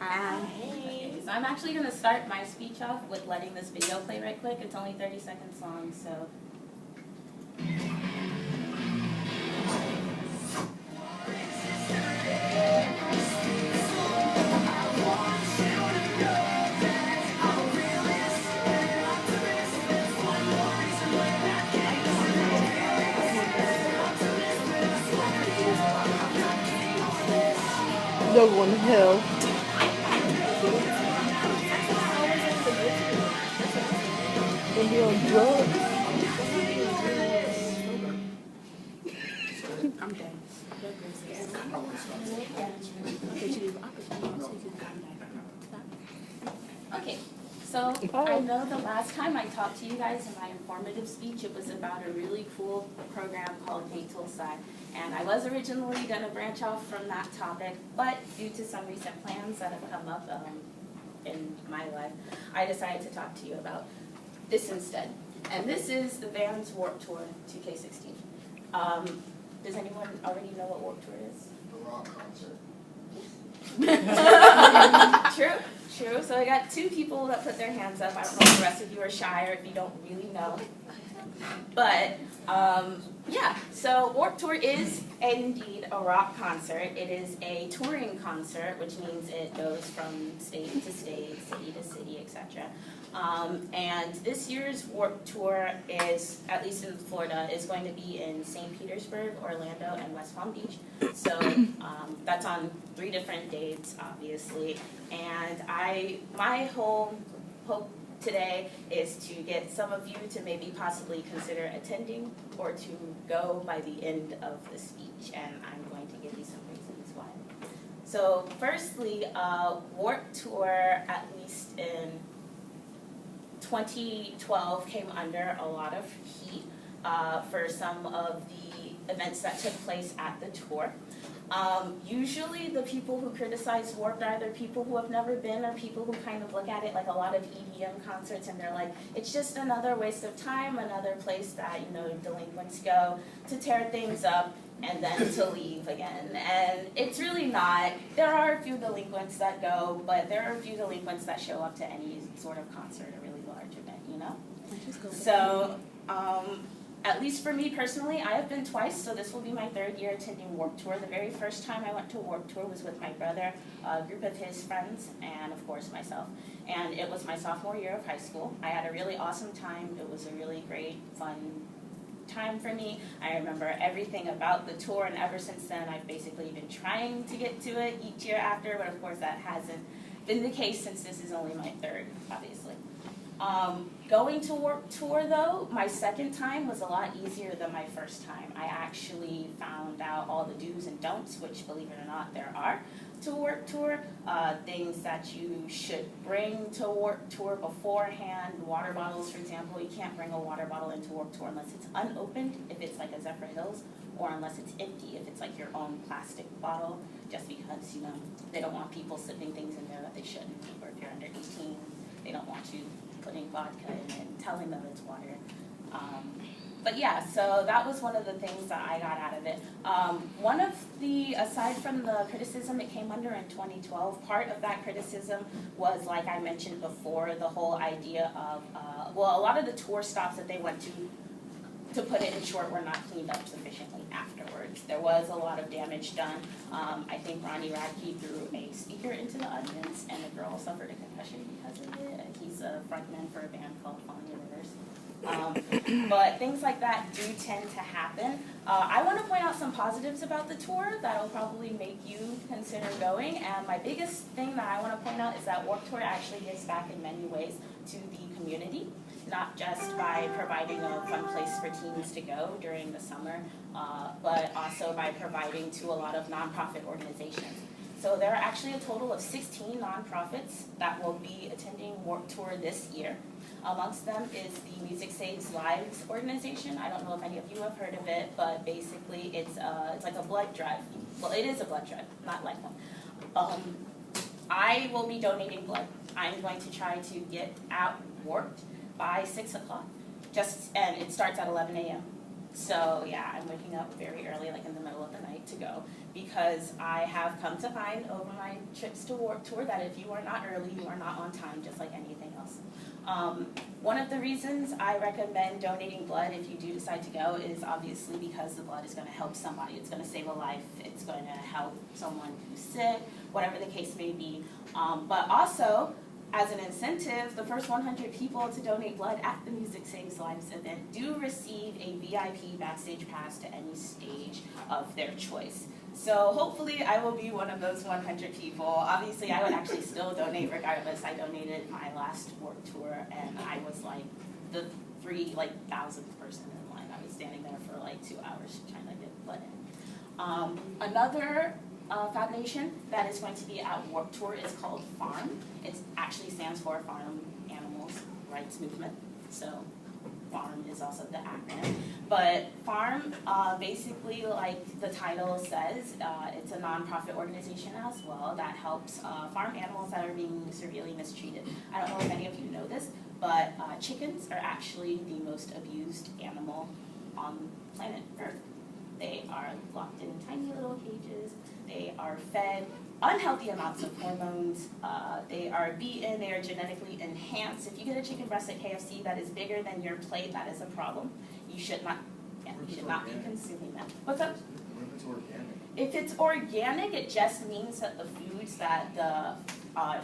Hi. Okay, so I'm actually going to start my speech off with letting this video play right quick. It's only 30 seconds long, so. They're going to hell. They'll be on drugs. I'm done. Okay, so I know the last time I talked to you guys in my informative speech, it was about a really cool program called Wait Till Side. And I was originally going to branch off from that topic, but due to some recent plans that have come up in my life, I decided to talk to you about this instead. And this is the band's Warp Tour 2K16. Does anyone already know what Warp Tour is? The rock concert. True. So I got two people that put their hands up. I don't know if the rest of you are shy or if you don't really know. But, yeah, so Warp Tour is indeed a rock concert. It is a touring concert, which means it goes from state to state, city to city, etc. And this year's Warp Tour is, at least in Florida, is going to be in St. Petersburg, Orlando, and West Palm Beach. So that's on 3 different dates, obviously. And my whole hope today is to get some of you to maybe possibly consider attending or to go by the end of the speech, and I'm going to give you some reasons why. So firstly, Warp Tour, at least in 2012, came under a lot of heat for some of the events that took place at the tour. Usually the people who criticize Warped are either people who have never been or people who kind of look at it like a lot of EDM concerts and they're like, it's just another waste of time, another place that, delinquents go to tear things up and then to leave again. And it's really not. There are a few delinquents that go, but there are a few delinquents that show up to any sort of concert, a really large event, So, at least for me personally, I have been twice, so this will be my 3rd year attending Warp Tour. The very first time I went to Warp Tour was with my brother, a group of his friends, and of course myself. And it was my sophomore year of high school. I had a really awesome time. It was a really great, fun time for me. I remember everything about the tour, and ever since then I've basically been trying to get to it each year after, but of course that hasn't been the case since this is only my 3rd, obviously. Going to Warp Tour, though, my 2nd time was a lot easier than my 1st time. I actually found out all the do's and don'ts, which, believe it or not, there are to Warp Tour. Things that you should bring to Warp Tour beforehand. Water bottles, for example. You can't bring a water bottle into Warp Tour unless it's unopened, if it's like a Zephyr Hills, or unless it's empty, if it's like your own plastic bottle, just because, they don't want people sipping things in there that they shouldn't, or if you're under 18, they don't want you putting vodka in it and telling them it's water. But yeah, so that was one of the things that I got out of it. One of the, aside from the criticism it came under in 2012, part of that criticism was, like I mentioned before, the whole idea of, a lot of the tour stops that they went to put it in short, were not cleaned up sufficiently afterwards. There was a lot of damage done. I think Ronnie Radke threw a speaker into the audience, and a girl suffered a concussion because of it. He's a frontman for a band called Falling Rivers. But things like that do tend to happen. I want to point out some positives about the tour that'll probably make you consider going. And my biggest thing that I want to point out is that Warped Tour actually gives back in many ways to the community, not just by providing a fun place for teens to go during the summer, but also by providing to a lot of nonprofit organizations. So there are actually a total of 16 nonprofits that will be attending Warped Tour this year. Amongst them is the Music Saves Lives organization. I don't know if any of you have heard of it, but basically it's like a blood drive. Well, it is a blood drive, not like one. I will be donating blood. I'm going to try to get out Warped by 6 o'clock. And it starts at 11 a.m. So yeah, I'm waking up very early, like in the middle of the night to go, because I have come to find over my trips to Warped Tour that if you are not early, you are not on time, just like anything else. One of the reasons I recommend donating blood if you do decide to go is obviously because the blood is going to help somebody. It's going to save a life. It's going to help someone who's sick, whatever the case may be. But also, as an incentive, the first 100 people to donate blood at the Music Saves Lives event do receive a VIP backstage pass to any stage of their choice. So hopefully I will be one of those 100 people. Obviously I would actually still donate regardless. I donated my last Warped Tour and I was like the 3,000th person in line. I was standing there for like 2 hours trying to get blood in. Another foundation that is going to be at Warped Tour is called FARM. It actually stands for Farm Animals Rights Movement. So FARM is also the acronym. But FARM, basically, like the title says, it's a nonprofit organization as well that helps farm animals that are being severely mistreated. I don't know if any of you know this, but chickens are actually the most abused animal on planet Earth. They are locked in tiny little cages. They are fed unhealthy amounts of hormones. They are beaten. They are genetically enhanced. If you get a chicken breast at KFC that is bigger than your plate, that is a problem. You should not be consuming them. What's up? If it's organic. If it's organic, it just means that the foods that the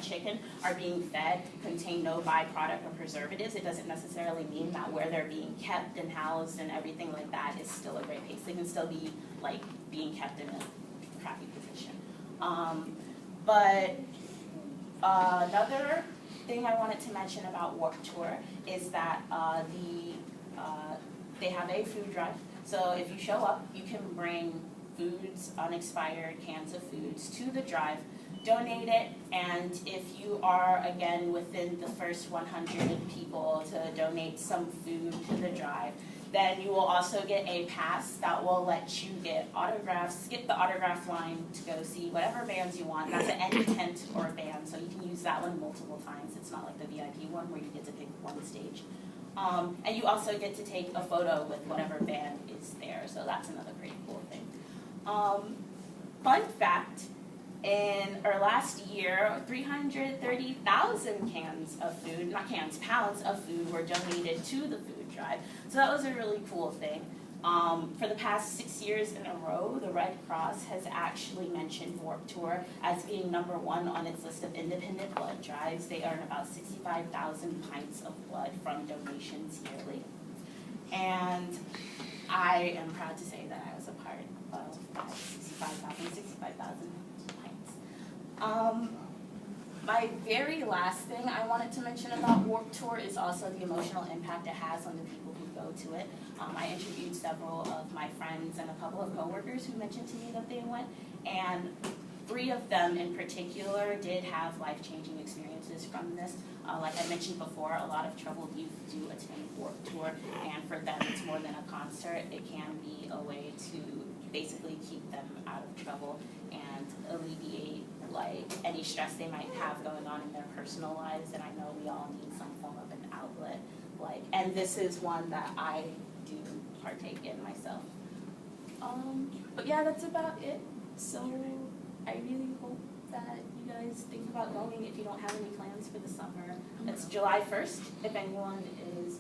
chicken are being fed contain no byproduct or preservatives. It doesn't necessarily mean that where they're being kept and housed and everything like that is still a great pace. They can still be like being kept in a crappy position. But another thing I wanted to mention about Warped Tour is that they have a food drive. So if you show up, you can bring foods, unexpired cans of foods to the drive, donate it, and if you are, again, within the first 100 people to donate some food to the drive, then you will also get a pass that will let you get autographs, skip the autograph line to go see whatever bands you want. That's at any tent or band, so you can use that one multiple times. It's not like the VIP one where you get to pick one stage. And you also get to take a photo with whatever band is there, so that's another pretty cool thing. Fun fact, in our last year, 330,000 cans of food, not cans, pounds of food were donated to the food drive. So that was a really cool thing. For the past 6 years in a row, the Red Cross has actually mentioned Warped Tour as being #1 on its list of independent blood drives. They earn about 65,000 pints of blood from donations yearly. And I am proud to say that I was a part of that 65,000 pints. My very last thing I wanted to mention about Warped Tour is also the emotional impact it has on the people who go to it. I interviewed several of my friends and a couple of coworkers who mentioned to me that they went, and 3 of them in particular did have life-changing experiences from this. Like I mentioned before, a lot of troubled youth do attend Warped Tour, and for them it's more than a concert. It can be a way to basically keep them out of trouble and alleviate like any stress they might have going on in their personal lives, and I know we all need some form of an outlet. And this is one that I do partake in myself. But yeah, that's about it. So I really hope that you guys think about going if you don't have any plans for the summer. It's July 1st, if anyone is